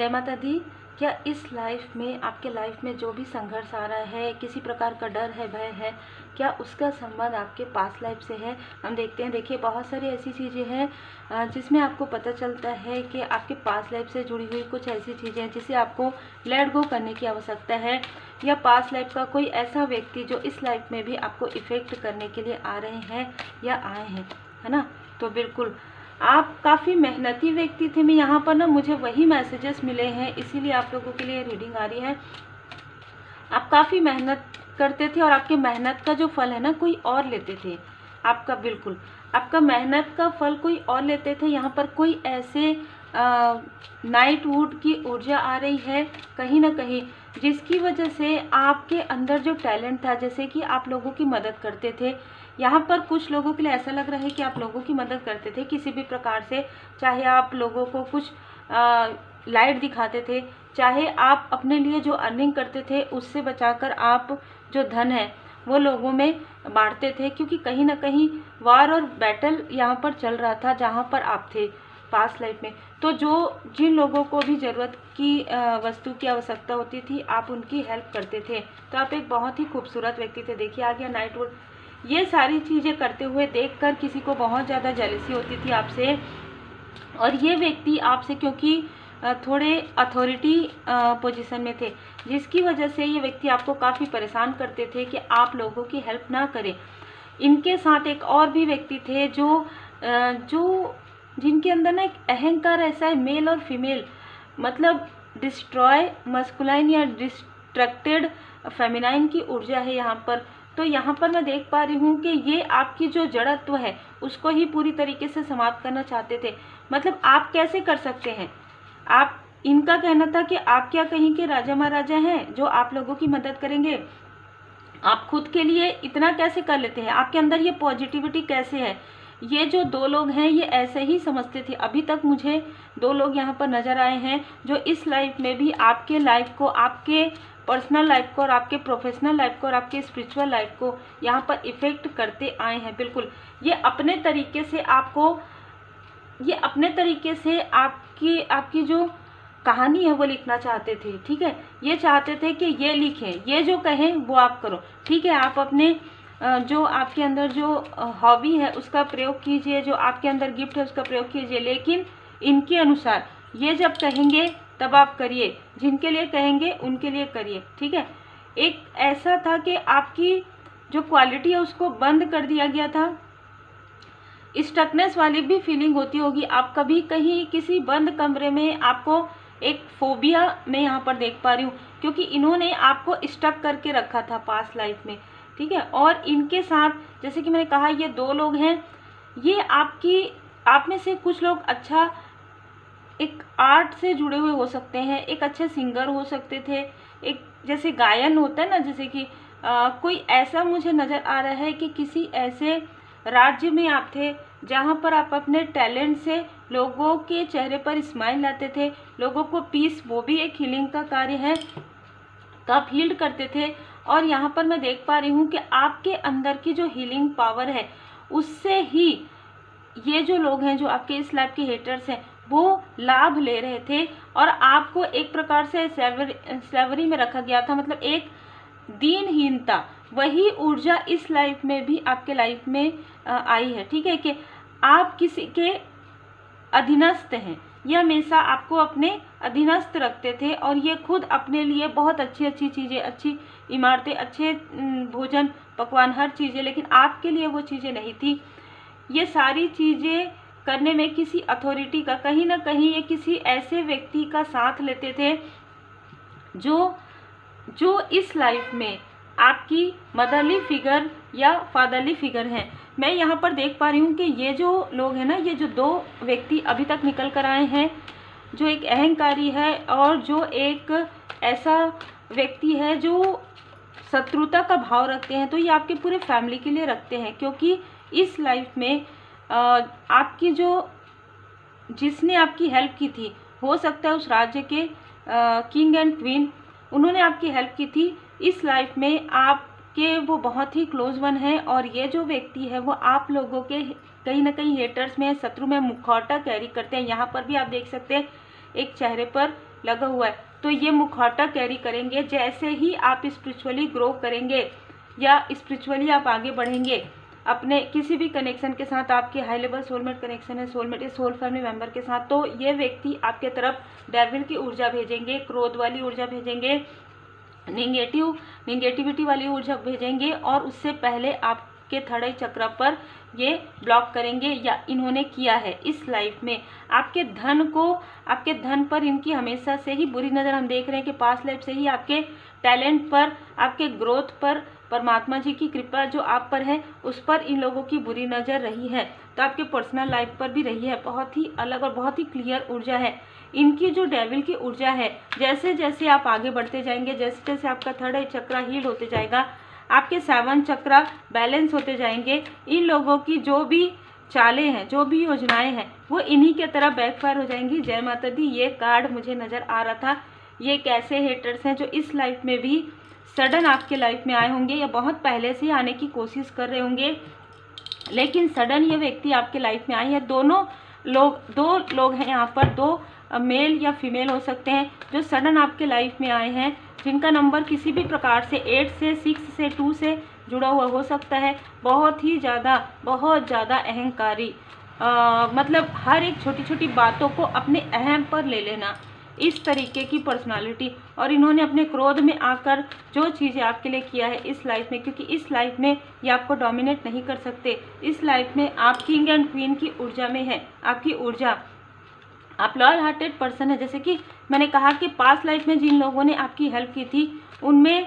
जय माता दी। क्या इस लाइफ में, आपके लाइफ में जो भी संघर्ष आ रहा है, किसी प्रकार का डर है, भय है, क्या उसका संबंध आपके पास्ट लाइफ से है? हम देखते हैं, देखिए बहुत सारी ऐसी चीज़ें हैं जिसमें आपको पता चलता है कि आपके पास्ट लाइफ से जुड़ी हुई कुछ ऐसी चीज़ें हैं जिसे आपको लेट गो करने की आवश्यकता है, या पास्ट लाइफ का कोई ऐसा व्यक्ति जो इस लाइफ में भी आपको इफ़ेक्ट करने के लिए आ रहे हैं या आए हैं, है ना। तो बिल्कुल आप काफ़ी मेहनती व्यक्ति थे। मैं यहाँ पर ना, मुझे वही मैसेजेस मिले हैं, इसीलिए आप लोगों के लिए रीडिंग आ रही है। आप काफ़ी मेहनत करते थे और आपके मेहनत का जो फल है ना, कोई और लेते थे। आपका बिल्कुल, आपका मेहनत का फल कोई और लेते थे। यहाँ पर कोई ऐसे नाइट वुड की ऊर्जा आ रही है कहीं ना कहीं, जिसकी वजह से आपके अंदर जो टैलेंट था, जैसे कि आप लोगों की मदद करते थे। यहाँ पर कुछ लोगों के लिए ऐसा लग रहा है कि आप लोगों की मदद करते थे किसी भी प्रकार से, चाहे आप लोगों को कुछ लाइट दिखाते थे, चाहे आप अपने लिए जो अर्निंग करते थे उससे बचाकर आप जो धन है वो लोगों में बांटते थे, क्योंकि कहीं ना कहीं वार और बैटल यहाँ पर चल रहा था जहाँ पर आप थे पास्ट लाइफ में। तो जिन लोगों को भी ज़रूरत की वस्तु की आवश्यकता होती थी, आप उनकी हेल्प करते थे। तो आप एक बहुत ही खूबसूरत व्यक्ति थे। देखिए आ गया नाइटवुड। ये सारी चीज़ें करते हुए देखकर किसी को बहुत ज़्यादा जेलसी होती थी आपसे, और ये व्यक्ति आपसे क्योंकि थोड़े अथॉरिटी पोजीशन में थे, जिसकी वजह से ये व्यक्ति आपको काफ़ी परेशान करते थे कि आप लोगों की हेल्प ना करें। इनके साथ एक और भी व्यक्ति थे जो जिनके अंदर ना एक अहंकार ऐसा है, मेल और फीमेल, मतलब डिस्ट्रॉय मस्कुलाइन या डिस्ट्रक्टेड फेमिनाइन की ऊर्जा है यहाँ पर। तो यहाँ पर मैं देख पा रही हूँ कि ये आपकी जो जड़त्व है उसको ही पूरी तरीके से समाप्त करना चाहते थे। मतलब आप कैसे कर सकते हैं? आप, इनका कहना था कि आप क्या कहीं के राजा महाराजा हैं जो आप लोगों की मदद करेंगे? आप खुद के लिए इतना कैसे कर लेते हैं? आपके अंदर ये पॉजिटिविटी कैसे है? ये जो दो लोग हैं ये ऐसे ही समझते थे। अभी तक मुझे दो लोग यहाँ पर नज़र आए हैं जो इस लाइफ में भी आपके लाइफ को, आपके पर्सनल लाइफ को और आपके प्रोफेशनल लाइफ को और आपके स्पिरिचुअल लाइफ को यहाँ पर इफ़ेक्ट करते आए हैं। बिल्कुल ये अपने तरीके से आपको, ये अपने तरीके से आपकी जो कहानी है वो लिखना चाहते थे। ठीक है, ये चाहते थे कि ये लिखें, ये जो कहें वो आप करो। ठीक है, आप अपने जो आपके अंदर जो हॉबी है उसका प्रयोग कीजिए, जो आपके अंदर गिफ्ट है उसका प्रयोग कीजिए, लेकिन इनके अनुसार ये जब कहेंगे तब आप करिए, जिनके लिए कहेंगे उनके लिए करिए। ठीक है, एक ऐसा था कि आपकी जो क्वालिटी है उसको बंद कर दिया गया था। स्टकनेस वाली भी फीलिंग होती होगी। आप कभी कहीं किसी बंद कमरे में, आपको एक फोबिया मैं यहाँ पर देख पा रही हूँ, क्योंकि इन्होंने आपको स्टक करके रखा था पास्ट लाइफ में। ठीक है, और इनके साथ जैसे कि मैंने कहा ये दो लोग हैं, ये आप में से कुछ लोग अच्छा एक आर्ट से जुड़े हुए हो सकते हैं, एक अच्छे सिंगर हो सकते थे, एक जैसे गायन होता है ना, जैसे कि कोई ऐसा मुझे नज़र आ रहा है कि किसी ऐसे राज्य में आप थे जहाँ पर आप अपने टैलेंट से लोगों के चेहरे पर स्माइल लाते थे, लोगों को पीस, वो भी एक हीलिंग का कार्य है, तो आप हील्ड करते थे। और यहाँ पर मैं देख पा रही हूँ कि आपके अंदर की जो हीलिंग पावर है उससे ही ये जो लोग हैं, जो आपके इस लाइफ के हेटर्स हैं, वो लाभ ले रहे थे और आपको एक प्रकार से स्लेवरी में रखा गया था, मतलब एक दीनहीनता। वही ऊर्जा इस लाइफ में भी आपके लाइफ में आई है। ठीक है, कि आप किसी के अधीनस्थ हैं, ये हमेशा आपको अपने अधीनस्थ रखते थे, और ये खुद अपने लिए बहुत अच्छी अच्छी चीज़ें, अच्छी इमारतें, अच्छे भोजन पकवान, हर चीज़ें, लेकिन आपके लिए वो चीज़ें नहीं थी। ये सारी चीज़ें करने में किसी अथॉरिटी का, कहीं ना कहीं ये किसी ऐसे व्यक्ति का साथ लेते थे जो इस लाइफ में आपकी मदरली फिगर या फादरली फिगर हैं। मैं यहाँ पर देख पा रही हूँ कि ये जो लोग हैं ना, ये जो दो व्यक्ति अभी तक निकल कर आए हैं, जो एक अहंकारी है और जो एक ऐसा व्यक्ति है जो शत्रुता का भाव रखते हैं, तो ये आपके पूरे फैमिली के लिए रखते हैं, क्योंकि इस लाइफ में आपकी जिसने आपकी हेल्प की थी, हो सकता है उस राज्य के किंग एंड क्वीन, उन्होंने आपकी हेल्प की थी। इस लाइफ में आपके वो बहुत ही क्लोज वन है, और ये जो व्यक्ति है वो आप लोगों के कहीं ना कहीं हेटर्स में, शत्रु में मुखौटा कैरी करते हैं। यहाँ पर भी आप देख सकते हैं एक चेहरे पर लगा हुआ है, तो ये मुखौटा कैरी करेंगे। जैसे ही आप स्पिरिचुअली ग्रो करेंगे या स्पिरिचुअली आप आगे बढ़ेंगे अपने किसी भी कनेक्शन के साथ, आपके हाई लेवल सोलमेट कनेक्शन है, सोलमेट इस सोल फैमिली मेंबर के साथ, तो ये व्यक्ति आपके तरफ डेविल की ऊर्जा भेजेंगे, क्रोध वाली ऊर्जा भेजेंगे, निगेटिविटी वाली ऊर्जा भेजेंगे, और उससे पहले आपके थर्ड आई चक्र पर ये ब्लॉक करेंगे, या इन्होंने किया है इस लाइफ में। आपके धन पर इनकी हमेशा से ही बुरी नज़र हम देख रहे हैं कि पास्ट लाइफ से ही आपके टैलेंट पर, आपके ग्रोथ पर परमात्मा जी की कृपा जो आप पर है उस पर इन लोगों की बुरी नज़र रही है, तो आपके पर्सनल लाइफ पर भी रही है। बहुत ही अलग और बहुत ही क्लियर ऊर्जा है इनकी जो डेविल की ऊर्जा है। जैसे जैसे आप आगे बढ़ते जाएंगे, जैसे जैसे आपका थर्ड आई चक्र हील होते जाएगा, आपके 7 चक्र बैलेंस होते जाएंगे, इन लोगों की जो भी चालें हैं, जो भी योजनाएं हैं, वो इन्हीं के तरफ बैकफायर हो जाएंगी। जय माता दी। ये कार्ड मुझे नज़र आ रहा था, ये कैसे हेटर्स हैं जो इस लाइफ में भी सडन आपके लाइफ में आए होंगे या बहुत पहले से आने की कोशिश कर रहे होंगे, लेकिन सडन ये व्यक्ति आपके लाइफ में आए हैं। दो लोग हैं यहाँ पर, 2 मेल या फीमेल हो सकते हैं जो सडन आपके लाइफ में आए हैं, जिनका नंबर किसी भी प्रकार से 8 से 6 से 2 से जुड़ा हुआ हो सकता है। बहुत ज़्यादा अहंकारी, मतलब हर एक छोटी छोटी बातों को अपने अहम पर ले लेना, इस तरीके की पर्सनालिटी। और इन्होंने अपने क्रोध में आकर जो चीज़ें आपके लिए किया है इस लाइफ में, क्योंकि इस लाइफ में ये आपको डोमिनेट नहीं कर सकते। इस लाइफ में आप किंग एंड क्वीन की ऊर्जा में है, आपकी ऊर्जा, आप लॉयल हार्टेड पर्सन है। जैसे कि मैंने कहा कि पास्ट लाइफ में जिन लोगों ने आपकी हेल्प की थी उनमें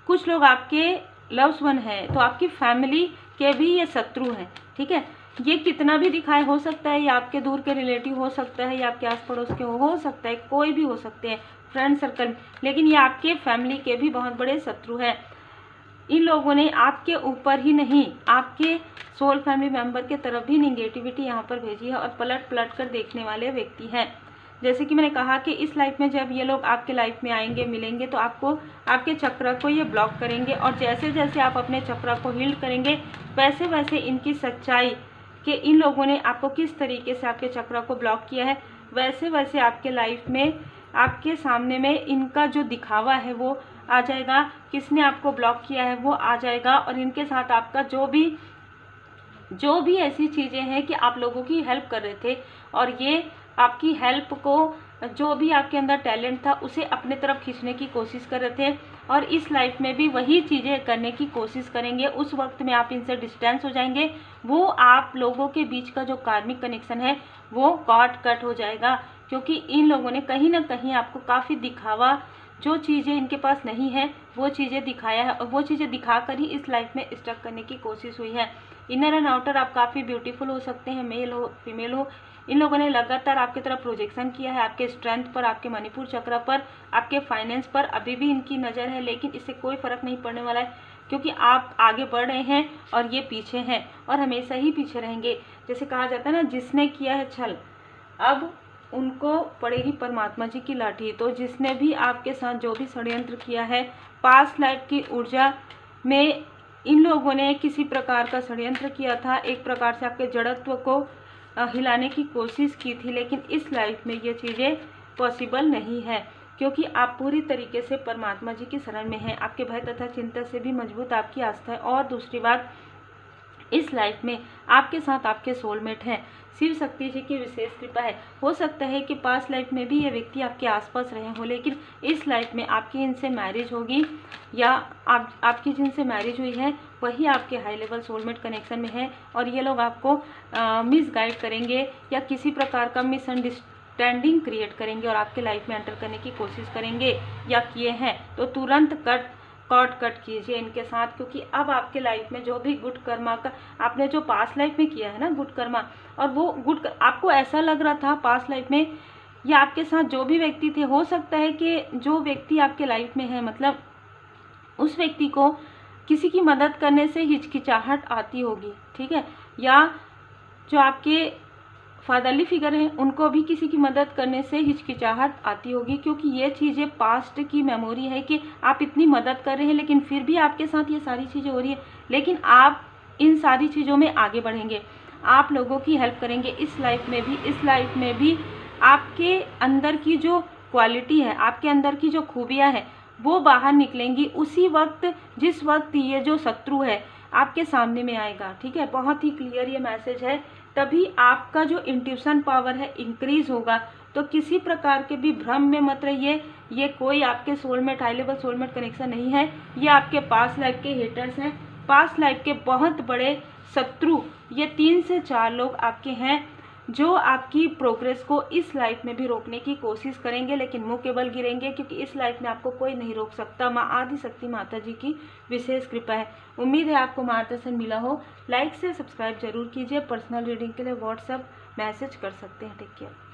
कुछ लोग आपके लव्स वन हैं, तो आपकी फैमिली के भी ये शत्रु हैं, ठीक है। ये कितना भी दिखाए, हो सकता है ये आपके दूर के रिलेटिव हो सकता है, या आपके आस पड़ोस के हो सकता है, कोई भी हो सकते हैं फ्रेंड सर्कल, लेकिन ये आपके फैमिली के भी बहुत बड़े शत्रु हैं। इन लोगों ने आपके ऊपर ही नहीं, आपके सोल फैमिली मेंबर के तरफ भी निगेटिविटी यहाँ पर भेजी है, और पलट कर देखने वाले व्यक्ति हैं। जैसे कि मैंने कहा कि इस लाइफ में जब ये लोग आपके लाइफ में आएंगे, मिलेंगे, तो आपको, आपके चक्र को ये ब्लॉक करेंगे, और जैसे जैसे आप अपने चक्र को हील करेंगे वैसे वैसे इनकी सच्चाई कि इन लोगों ने आपको किस तरीके से आपके चक्र को ब्लॉक किया है, वैसे वैसे आपके लाइफ में, आपके सामने में इनका जो दिखावा है वो आ जाएगा, किसने आपको ब्लॉक किया है वो आ जाएगा, और इनके साथ आपका जो भी ऐसी चीज़ें हैं कि आप लोगों की हेल्प कर रहे थे, और ये आपकी हेल्प को, जो भी आपके अंदर टैलेंट था उसे अपने तरफ खींचने की कोशिश कर रहे थे, और इस लाइफ में भी वही चीज़ें करने की कोशिश करेंगे। उस वक्त में आप इनसे डिस्टेंस हो जाएंगे, वो आप लोगों के बीच का जो कार्मिक कनेक्शन है वो कट हो जाएगा, क्योंकि इन लोगों ने कहीं ना कहीं आपको काफ़ी दिखावा, जो चीज़ें इनके पास नहीं है वो चीज़ें दिखाया है, और वो चीज़ें दिखाकर ही इस लाइफ में स्टक करने की कोशिश हुई है। इनर एंड आउटर आप काफ़ी ब्यूटीफुल हो सकते हैं, मेल हो फीमेल हो, इन लोगों ने लगातार आपकी तरफ प्रोजेक्शन किया है, आपके स्ट्रेंथ पर, आपके मणिपुर चक्र पर, आपके फाइनेंस पर अभी भी इनकी नज़र है, लेकिन इससे कोई फ़र्क नहीं पड़ने वाला है, क्योंकि आप आगे बढ़ रहे हैं और ये पीछे हैं, और हमेशा ही पीछे रहेंगे। जैसे कहा जाता है ना, जिसने किया है छल अब उनको पड़ेगी परमात्मा जी की लाठी। तो जिसने भी आपके साथ जो भी षड्यंत्र किया है, पास्ट लाइफ की ऊर्जा में इन लोगों ने किसी प्रकार का षड्यंत्र किया था, एक प्रकार से आपके जड़त्व को हिलाने की कोशिश की थी, लेकिन इस लाइफ में ये चीज़ें पॉसिबल नहीं है, क्योंकि आप पूरी तरीके से परमात्मा जी की शरण में हैं। आपके भय तथा चिंता से भी मजबूत आपकी आस्था है, और दूसरी बात, इस लाइफ में आपके साथ आपके सोलमेट हैं, शिव शक्ति जी की विशेष कृपा है। हो सकता है कि पास्ट लाइफ में भी ये व्यक्ति आपके आसपास रहे हों, लेकिन इस लाइफ में आपकी इनसे मैरिज होगी, या आपकी जिनसे मैरिज हुई है वही आपके हाई लेवल सोलमेट कनेक्शन में है, और ये लोग आपको मिसगाइड करेंगे या किसी प्रकार का मिसअंडरस्टैंडिंग क्रिएट करेंगे, और आपके लाइफ में एंटर करने की कोशिश करेंगे या किए हैं, तो तुरंत कट कीजिए इनके साथ, क्योंकि अब आपके लाइफ में जो भी गुड कर्मा का आपने जो पास्ट लाइफ में किया है ना गुड कर्मा, और वो आपको ऐसा लग रहा था पास्ट लाइफ में, या आपके साथ जो भी व्यक्ति थे, हो सकता है कि जो व्यक्ति आपके लाइफ में है, मतलब उस व्यक्ति को किसी की मदद करने से हिचकिचाहट आती होगी, ठीक है, या जो आपके फादरली फिगर हैं उनको भी किसी की मदद करने से हिचकिचाहट आती होगी, क्योंकि ये चीज़ें पास्ट की मेमोरी है कि आप इतनी मदद कर रहे हैं, लेकिन फिर भी आपके साथ ये सारी चीज़ें हो रही है, लेकिन आप इन सारी चीज़ों में आगे बढ़ेंगे, आप लोगों की हेल्प करेंगे इस लाइफ में भी आपके अंदर की जो क्वालिटी है, आपके अंदर की जो खूबियाँ हैं वो बाहर निकलेंगी उसी वक्त जिस वक्त ये जो शत्रु है आपके सामने में आएगा। ठीक है, बहुत ही क्लियर ये मैसेज है। तभी आपका जो इंट्यूशन पावर है इंक्रीज होगा। तो किसी प्रकार के भी भ्रम में मत रहिए, ये कोई आपके soulmate high level soulmate connection नहीं है, ये आपके पास्ट लाइफ के हेटर्स हैं, पास्ट लाइफ के बहुत बड़े शत्रु। ये 3 से 4 लोग आपके हैं जो आपकी प्रोग्रेस को इस लाइफ में भी रोकने की कोशिश करेंगे, लेकिन मुंह के बल गिरेंगे, क्योंकि इस लाइफ में आपको कोई नहीं रोक सकता। माँ आदि शक्ति माता जी की विशेष कृपा है। उम्मीद है आपको मार्गदर्शन मिला हो। लाइक से सब्सक्राइब जरूर कीजिए। पर्सनल रीडिंग के लिए व्हाट्सएप मैसेज कर सकते हैं। Take care.